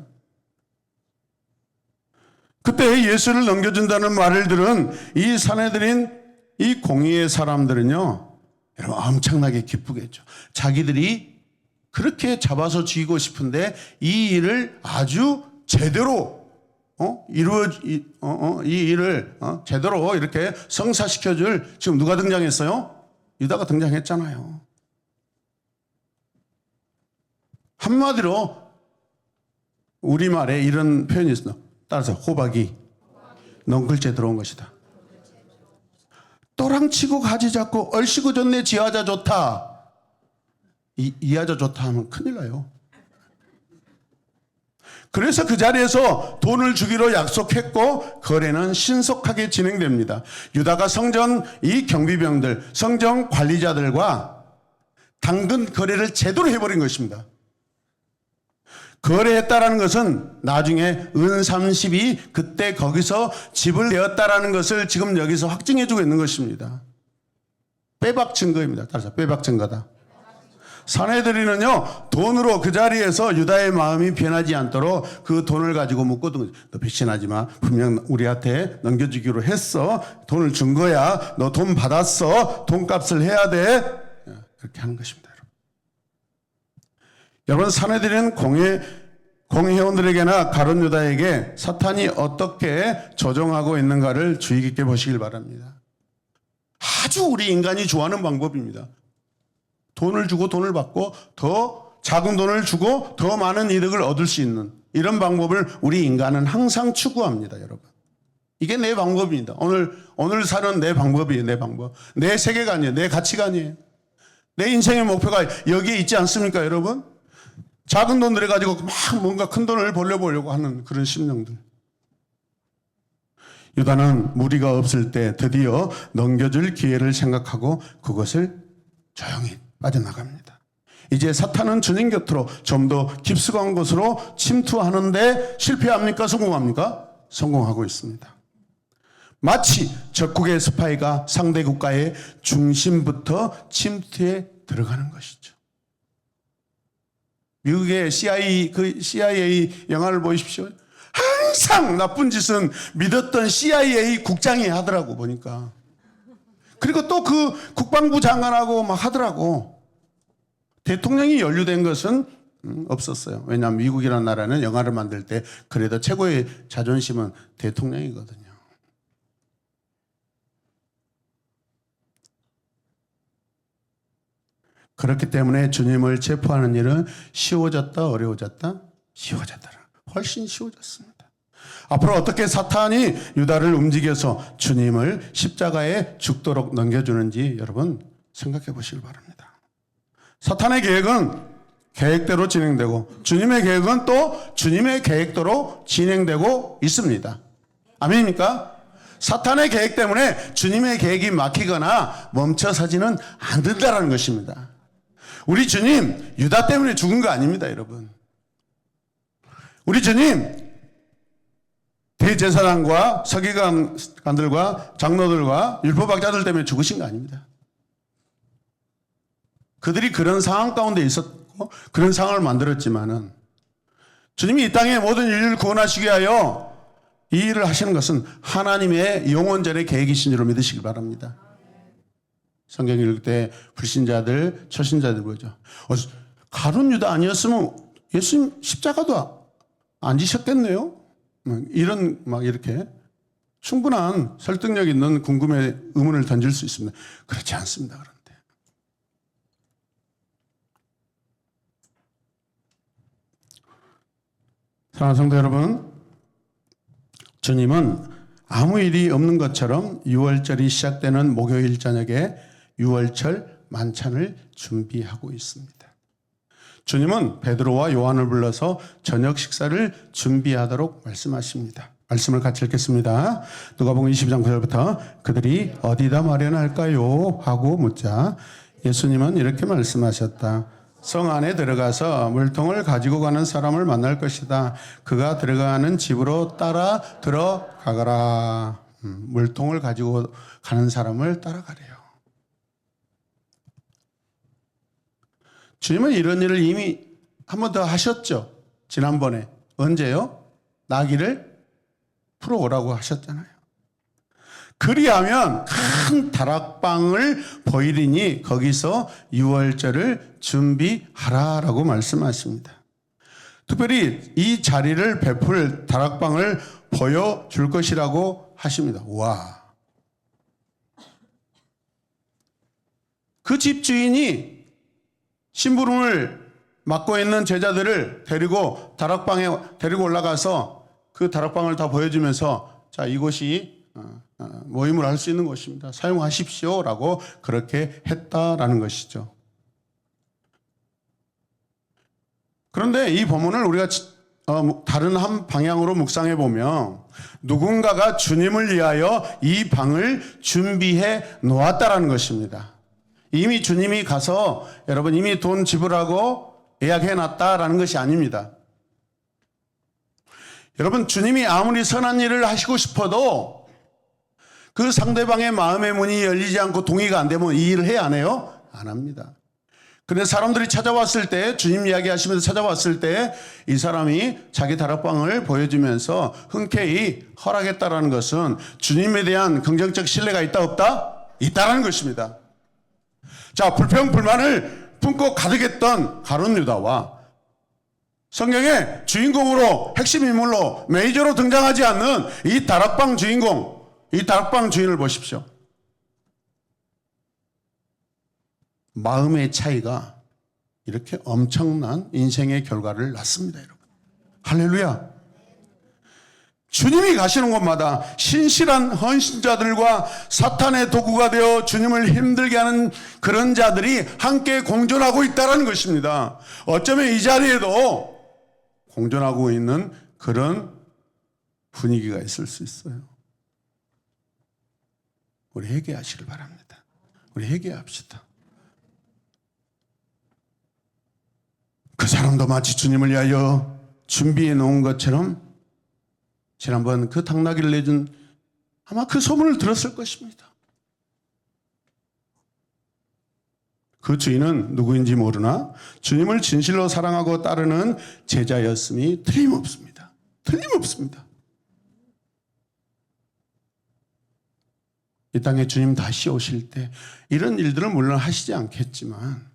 그때 예수를 넘겨준다는 말을 들은 이 사내들인 이 공의의 사람들은요, 여러분 엄청나게 기쁘겠죠. 자기들이 그렇게 잡아서 죽이고 싶은데 이 일을 아주 제대로 이 일을 제대로 이렇게 성사시켜줄 지금 누가 등장했어요? 유다가 등장했잖아요. 한마디로 우리말에 이런 표현이 있습니다. 따라서 호박이 넝글째 들어온 것이다. 또랑치고 가지 잡고 얼씨구 좋네 지하자 좋다. 이하자 좋다 하면 큰일 나요. 그래서 그 자리에서 돈을 주기로 약속했고 거래는 신속하게 진행됩니다. 유다가 성전 이 경비병들, 성전 관리자들과 당근 거래를 제대로 해버린 것입니다. 거래했다라는 것은 나중에 은 30이 그때 거기서 집을 내었다라는 것을 지금 여기서 확증해주고 있는 것입니다. 빼박 증거입니다. 따라서 빼박 증거다. 사내들이는요 돈으로 그 자리에서 유다의 마음이 변하지 않도록 그 돈을 가지고 묻거든. 너 배신하지 마. 분명 우리한테 넘겨주기로 했어. 돈을 준 거야. 너 돈 받았어. 돈값을 해야 돼. 그렇게 하는 것입니다. 여러분 사내들은 공회원들에게나 가룟 유다에게 사탄이 어떻게 조종하고 있는가를 주의 깊게 보시길 바랍니다. 아주 우리 인간이 좋아하는 방법입니다. 돈을 주고 돈을 받고 더 작은 돈을 주고 더 많은 이득을 얻을 수 있는 이런 방법을 우리 인간은 항상 추구합니다, 여러분. 이게 내 방법입니다. 오늘 사는 내 방법이에요, 내 방법. 내 세계관이에요, 내 가치관이에요. 내 인생의 목표가 여기에 있지 않습니까, 여러분? 작은 돈 들여가지고 막 뭔가 큰 돈을 벌려보려고 하는 그런 심령들. 유다는 무리가 없을 때 드디어 넘겨줄 기회를 생각하고 그것을 조용히 빠져나갑니다. 이제 사탄은 주님 곁으로 좀 더 깊숙한 곳으로 침투하는데 실패합니까? 성공합니까? 성공하고 있습니다. 마치 적국의 스파이가 상대 국가의 중심부터 침투해 들어가는 것이죠. 미국의 CIA 영화를 보십시오. 항상 나쁜 짓은 믿었던 CIA 국장이 하더라고 보니까. 그리고 또 그 국방부 장관하고 막 하더라고. 대통령이 연루된 것은 없었어요. 왜냐하면 미국이라는 나라는 영화를 만들 때 그래도 최고의 자존심은 대통령이거든요. 그렇기 때문에 주님을 체포하는 일은 쉬워졌다, 어려워졌다? 쉬워졌다. 훨씬 쉬워졌습니다. 앞으로 어떻게 사탄이 유다를 움직여서 주님을 십자가에 죽도록 넘겨주는지 여러분 생각해 보시길 바랍니다. 사탄의 계획은 계획대로 진행되고 주님의 계획은 또 주님의 계획대로 진행되고 있습니다. 아멘입니까? 사탄의 계획 때문에 주님의 계획이 막히거나 멈춰서지는 않는다는 것입니다. 우리 주님 유다 때문에 죽은 거 아닙니다, 여러분. 우리 주님 대제사장과 서기관들과 장로들과 율법학자들 때문에 죽으신 거 아닙니다. 그들이 그런 상황 가운데 있었고 그런 상황을 만들었지만은 주님이 이 땅의 모든 인류를 구원하시기 위하여 이 일을 하시는 것은 하나님의 영원전의 계획이신 줄로 믿으시기 바랍니다. 성경 읽을 때 불신자들, 초신자들 보죠. 가룟 유다 아니었으면 예수님 십자가도 안 지셨겠네요. 이런 막 이렇게 충분한 설득력 있는 궁금의 의문을 던질 수 있습니다. 그렇지 않습니다. 그런데 사랑하는 성도 여러분, 주님은 아무 일이 없는 것처럼 6월절이 시작되는 목요일 저녁에 6월절 만찬을 준비하고 있습니다. 주님은 베드로와 요한을 불러서 저녁 식사를 준비하도록 말씀하십니다. 말씀을 같이 읽겠습니다. 누가복음 22장 9절부터 그들이 어디다 마련할까요? 하고 묻자 예수님은 이렇게 말씀하셨다. 성 안에 들어가서 물통을 가지고 가는 사람을 만날 것이다. 그가 들어가는 집으로 따라 들어가거라. 물통을 가지고 가는 사람을 따라가래요. 주님은 이런 일을 이미 한 번 더 하셨죠. 지난번에. 언제요? 나귀를 풀어오라고 하셨잖아요. 그리하면 큰 다락방을 보이리니 거기서 6월절을 준비하라라고 말씀하십니다. 특별히 이 자리를 베풀 다락방을 보여줄 것이라고 하십니다. 와. 그 집주인이 심부름을 맡고 있는 제자들을 데리고 다락방에 데리고 올라가서 그 다락방을 다 보여주면서 자, 이곳이 모임을 할 수 있는 곳입니다. 사용하십시오라고 그렇게 했다라는 것이죠. 그런데 이 본문을 우리가 다른 한 방향으로 묵상해 보면 누군가가 주님을 위하여 이 방을 준비해 놓았다라는 것입니다. 이미 주님이 가서 여러분 이미 돈 지불하고 예약해 놨다라는 것이 아닙니다. 여러분 주님이 아무리 선한 일을 하시고 싶어도 그 상대방의 마음의 문이 열리지 않고 동의가 안 되면 이 일을 해야 안 해요? 안 합니다. 그런데 사람들이 찾아왔을 때 주님 이야기하시면서 찾아왔을 때 이 사람이 자기 다락방을 보여주면서 흔쾌히 허락했다라는 것은 주님에 대한 긍정적 신뢰가 있다 없다? 있다라는 것입니다. 자, 불평불만을 품고 가득했던 가룟 유다와 성경의 주인공으로 핵심 인물로 메이저로 등장하지 않는 이 다락방 주인공, 이 다락방 주인을 보십시오. 마음의 차이가 이렇게 엄청난 인생의 결과를 낳습니다, 여러분. 할렐루야. 주님이 가시는 곳마다 신실한 헌신자들과 사탄의 도구가 되어 주님을 힘들게 하는 그런 자들이 함께 공존하고 있다는 것입니다. 어쩌면 이 자리에도 공존하고 있는 그런 분위기가 있을 수 있어요. 우리 회개하시길 바랍니다. 우리 회개합시다. 그 사람도 마치 주님을 위하여 준비해 놓은 것처럼 지난번 그 당나귀를 내준 아마 그 소문을 들었을 것입니다. 그 주인은 누구인지 모르나 주님을 진실로 사랑하고 따르는 제자였음이 틀림없습니다. 틀림없습니다. 이 땅에 주님 다시 오실 때 이런 일들은 물론 하시지 않겠지만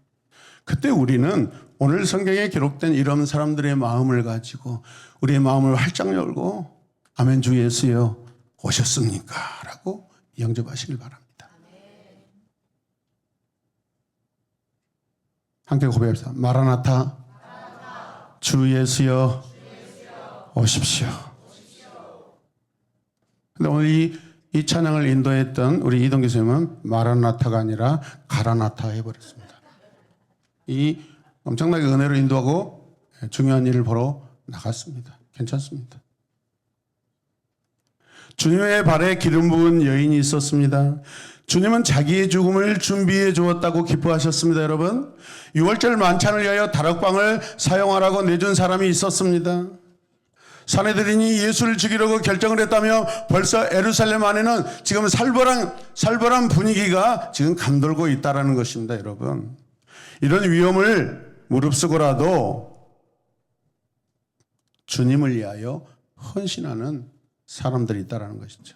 그때 우리는 오늘 성경에 기록된 이런 사람들의 마음을 가지고 우리의 마음을 활짝 열고 아멘 주 예수여 오셨습니까? 라고 영접하시길 바랍니다. 함께 고백합시다. 마라나타 주 예수여 오십시오. 근데 오늘 이 찬양을 인도했던 우리 이동 교수님은 마라나타가 아니라 가라나타 해버렸습니다. 이 엄청나게 은혜로 인도하고 중요한 일을 보러 나갔습니다. 괜찮습니다. 주님의 발에 기름 부은 여인이 있었습니다. 주님은 자기의 죽음을 준비해 주었다고 기뻐하셨습니다. 여러분, 6월절 만찬을 위하여 다락방을 사용하라고 내준 사람이 있었습니다. 사내들인이 예수를 죽이려고 결정을 했다며 벌써 예루살렘 안에는 지금 살벌한 분위기가 지금 감돌고 있다는 것입니다. 여러분, 이런 위험을 무릅쓰고라도 주님을 위하여 헌신하는 사람들이 있다는 것이죠.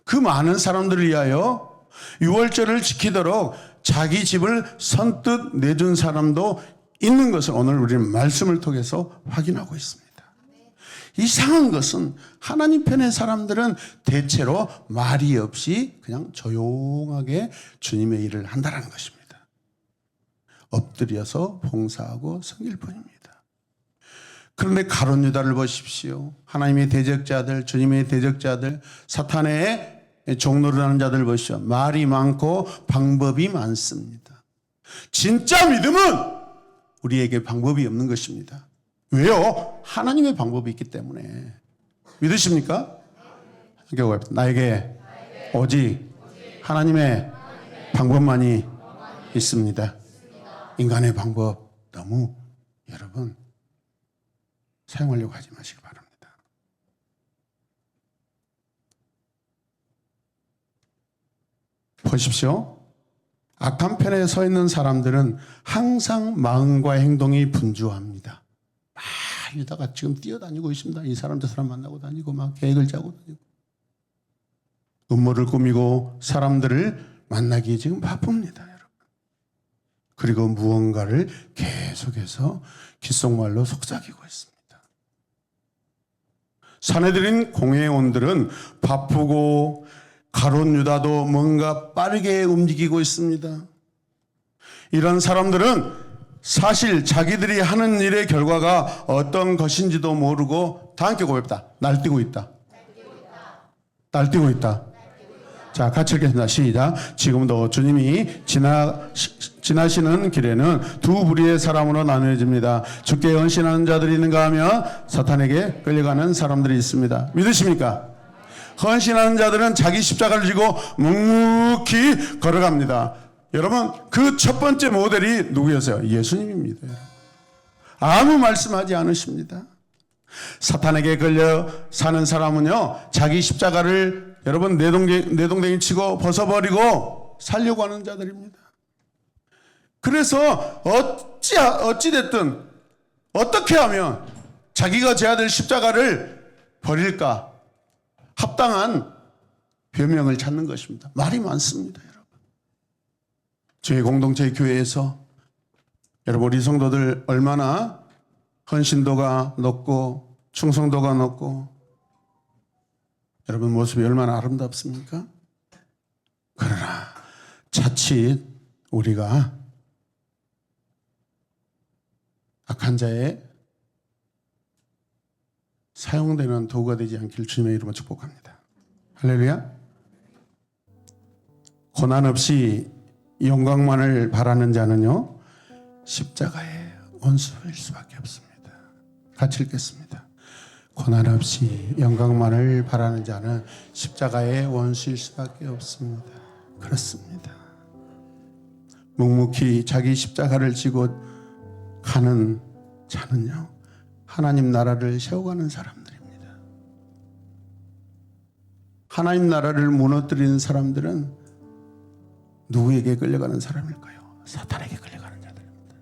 그 많은 사람들을 위하여 6월절을 지키도록 자기 집을 선뜻 내준 사람도 있는 것을 오늘 우리는 말씀을 통해서 확인하고 있습니다. 이상한 것은 하나님 편의 사람들은 대체로 말이 없이 그냥 조용하게 주님의 일을 한다는 것입니다. 엎드려서 봉사하고 섬길 뿐입니다. 그런데 가룟 유다를 보십시오. 하나님의 대적자들, 주님의 대적자들, 사탄의 종노릇하는 자들 보십시오. 말이 많고 방법이 많습니다. 진짜 믿음은 우리에게 방법이 없는 것입니다. 왜요? 하나님의 방법이 있기 때문에. 믿으십니까? 나에게 오직 하나님의 방법만이 있습니다. 인간의 방법 너무 여러분 사용하려고 하지 마시기 바랍니다. 보십시오. 악한 편에 서 있는 사람들은 항상 마음과 행동이 분주합니다. 유다가 지금 뛰어다니고 있습니다. 이 사람 저 사람 만나고 다니고 막 계획을 짜고 다니고 음모를 꾸미고 사람들을 만나기에 지금 바쁩니다. 여러분. 그리고 무언가를 계속해서 귓속말로 속삭이고 있습니다. 사내들인 공회원들은 바쁘고 가룟 유다도 뭔가 빠르게 움직이고 있습니다. 이런 사람들은 사실 자기들이 하는 일의 결과가 어떤 것인지도 모르고 다 함께 고백합니다. 날뛰고 있다. 날뛰고 있다. 자, 같이 읽겠습니다. 시작. 지금도 주님이 지나시는 길에는 두 부류의 사람으로 나누어집니다. 주께 헌신하는 자들이 있는가 하면 사탄에게 끌려가는 사람들이 있습니다. 믿으십니까? 헌신하는 자들은 자기 십자가를 지고 묵묵히 걸어갑니다. 여러분, 그 첫 번째 모델이 누구였어요? 예수님입니다. 아무 말씀하지 않으십니다. 사탄에게 걸려 사는 사람은요, 자기 십자가를 여러분 내동댕이 치고 벗어버리고 살려고 하는 자들입니다. 그래서 어찌됐든 어떻게 하면 자기가 져야 될 십자가를 버릴까? 합당한 변명을 찾는 것입니다. 말이 많습니다. 저희 공동체 교회에서 여러분 우리 성도들 얼마나 헌신도가 높고 충성도가 높고 여러분 모습이 얼마나 아름답습니까? 그러나 자칫 우리가 악한 자의 사용되는 도구가 되지 않길 주님의 이름으로 축복합니다. 할렐루야. 고난 없이 영광만을 바라는 자는요, 십자가의 원수일 수밖에 없습니다. 같이 읽겠습니다. 고난 없이 영광만을 바라는 자는 십자가의 원수일 수밖에 없습니다. 그렇습니다. 묵묵히 자기 십자가를 지고 가는 자는요, 하나님 나라를 세워가는 사람들입니다. 하나님 나라를 무너뜨리는 사람들은 누구에게 끌려가는 사람일까요? 사탄에게 끌려가는 자들입니다.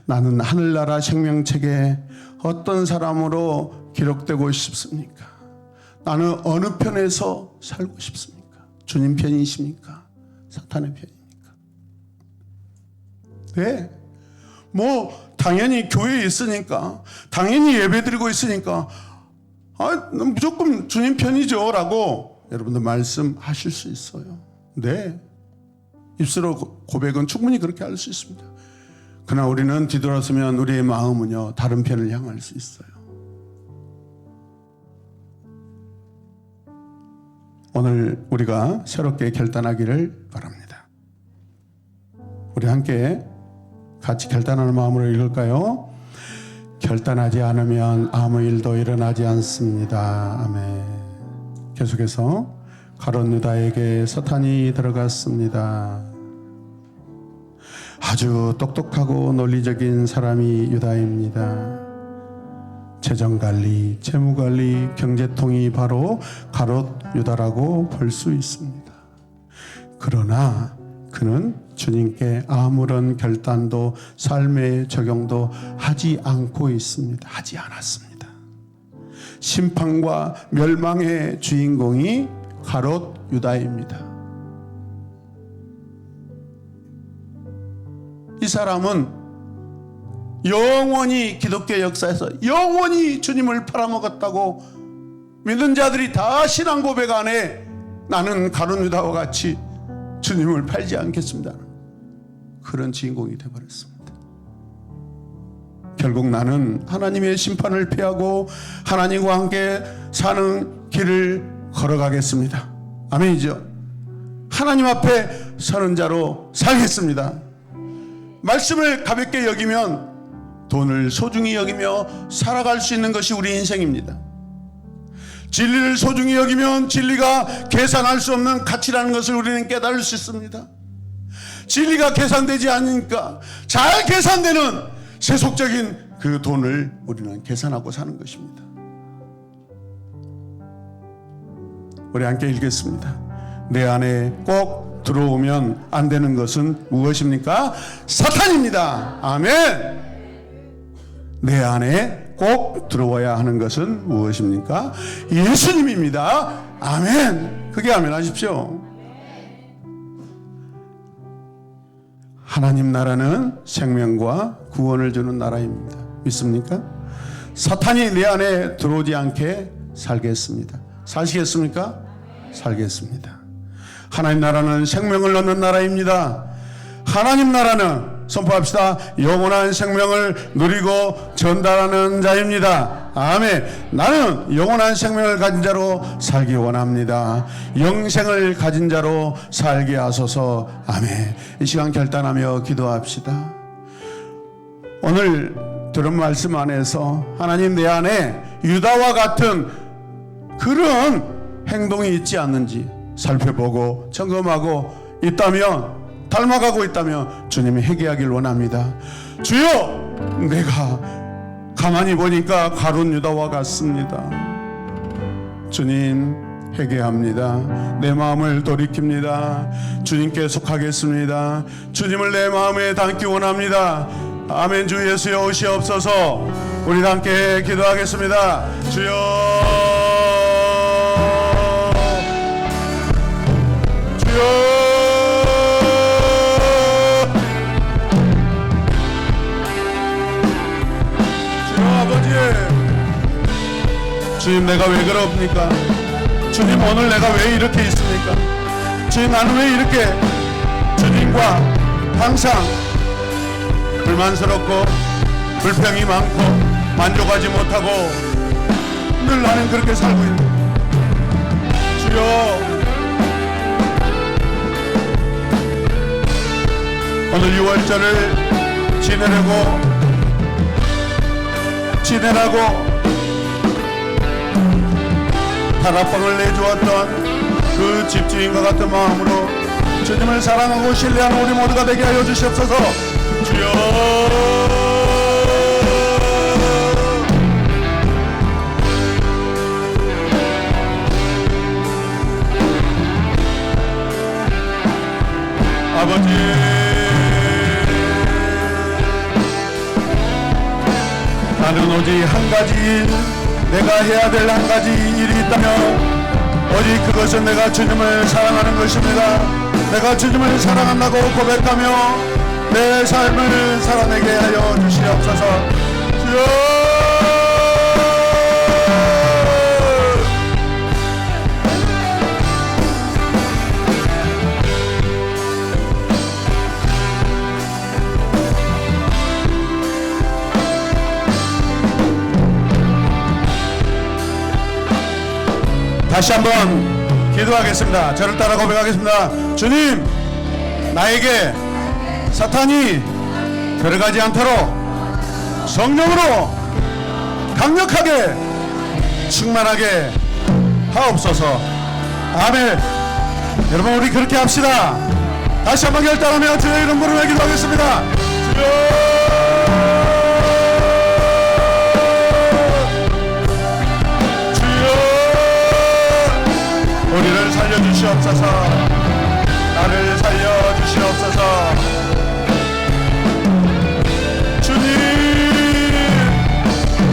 나는 하늘나라 생명책에 어떤 사람으로 기록되고 싶습니까? 나는 어느 편에서 살고 싶습니까? 주님 편이십니까? 사탄의 편입니까? 네. 당연히 교회에 있으니까, 당연히 예배 드리고 있으니까, 무조건 주님 편이죠 라고 여러분들 말씀하실 수 있어요. 네. 입술로 고백은 충분히 그렇게 할 수 있습니다. 그러나 우리는 뒤돌아서면 우리의 마음은요, 다른 편을 향할 수 있어요. 오늘 우리가 새롭게 결단하기를 바랍니다. 우리 함께 같이 결단하는 마음으로 읽을까요? 결단하지 않으면 아무 일도 일어나지 않습니다. 아멘. 계속해서 가룟 유다에게 사탄이 들어갔습니다. 아주 똑똑하고 논리적인 사람이 유다입니다. 재정관리, 재무관리, 경제통이 바로 가롯 유다라고 볼 수 있습니다. 그러나 그는 주님께 아무런 결단도 삶의 적용도 하지 않고 있습니다. 하지 않았습니다. 심판과 멸망의 주인공이 가롯 유다입니다. 이 사람은 영원히 기독교 역사에서 영원히 주님을 팔아먹었다고 믿는 자들이 다 신앙 고백 안에 나는 가룟 유다와 같이 주님을 팔지 않겠습니다, 그런 주인공이 되어버렸습니다. 결국 나는 하나님의 심판을 피하고 하나님과 함께 사는 길을 걸어가겠습니다. 아멘이죠. 하나님 앞에 서는 자로 살겠습니다. 말씀을 가볍게 여기면 돈을 소중히 여기며 살아갈 수 있는 것이 우리 인생입니다. 진리를 소중히 여기면 진리가 계산할 수 없는 가치라는 것을 우리는 깨달을 수 있습니다. 진리가 계산되지 않으니까 잘 계산되는 세속적인 그 돈을 우리는 계산하고 사는 것입니다. 우리 함께 읽겠습니다. 내 안에 꼭 들어오면 안 되는 것은 무엇입니까? 사탄입니다. 아멘. 내 안에 꼭 들어와야 하는 것은 무엇입니까? 예수님입니다. 아멘. 그게 아멘 하십시오. 하나님 나라는 생명과 구원을 주는 나라입니다. 믿습니까? 사탄이 내 안에 들어오지 않게 살겠습니다. 사시겠습니까? 살겠습니다. 하나님 나라는 생명을 얻는 나라입니다. 하나님 나라는 선포합시다. 영원한 생명을 누리고 전달하는 자입니다. 아멘. 나는 영원한 생명을 가진 자로 살기 원합니다. 영생을 가진 자로 살게 하소서. 아멘. 이 시간 결단하며 기도합시다. 오늘 들은 말씀 안에서 하나님 내 안에 유다와 같은 그런 행동이 있지 않는지 살펴보고 점검하고 있다면, 닮아가고 있다면 주님이 회개하길 원합니다. 주여, 내가 가만히 보니까 가룟 유다와 같습니다. 주님, 회개합니다. 내 마음을 돌이킵니다. 주님께 속하겠습니다. 주님을 내 마음에 담기 원합니다. 아멘. 주 예수여 오시옵소서. 우리 함께 기도하겠습니다. 주여, 주여, 주님, 내가 왜 그럽니까? 주님, 오늘 내가 왜 이렇게 있습니까? 주님, 나는 왜 이렇게 주님과 항상 불만스럽고 불평이 많고 만족하지 못하고 늘 나는 그렇게 살고 있는 주여, 오늘 6월절을 지내라고 다락방을 내주었던 그 집주인과 같은 마음으로 주님을 사랑하고 신뢰하는 우리 모두가 되게 하여 주시옵소서. 주여, 아버지, 나는 오직 한 가지 일, 내가 해야 될 한 가지 일이 있다면 오직 그것은 내가 주님을 사랑하는 것입니다. 내가 주님을 사랑한다고 고백하며 내 삶을 살아내게 하여 주시옵소서. 주여, 다시 한번 기도하겠습니다. 저를 따라 고백하겠습니다. 주님, 나에게 사탄이 들어가지 않도록 성령으로 강력하게 충만하게 하옵소서. 아멘. 여러분, 우리 그렇게 합시다. 다시 한번 결단하며 주의 이름 부르며 기도하겠습니다. 주여, 우리를 살려주시옵소서. 나를 살려주시옵소서. 주님,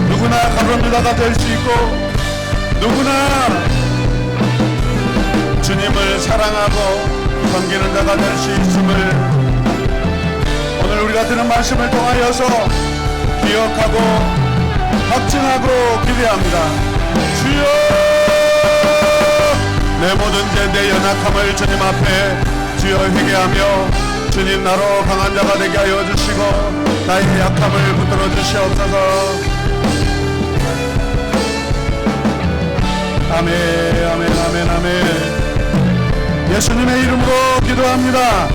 누구나 가론유다가 될 수 있고 누구나 주님을 사랑하고 섬기는 자가 될 수 있음을 오늘 우리가 들은 말씀을 통하여서 기억하고 확증하고 기대합니다. 주여, 내 모든 죄, 내 연약함을 주님 앞에 주여 회개하며 주님 나로 강한 자가 되게 하여 주시고 나의 약함을 붙들어 주시옵소서. 아멘, 아멘, 아멘, 아멘. 예수님의 이름으로 기도합니다.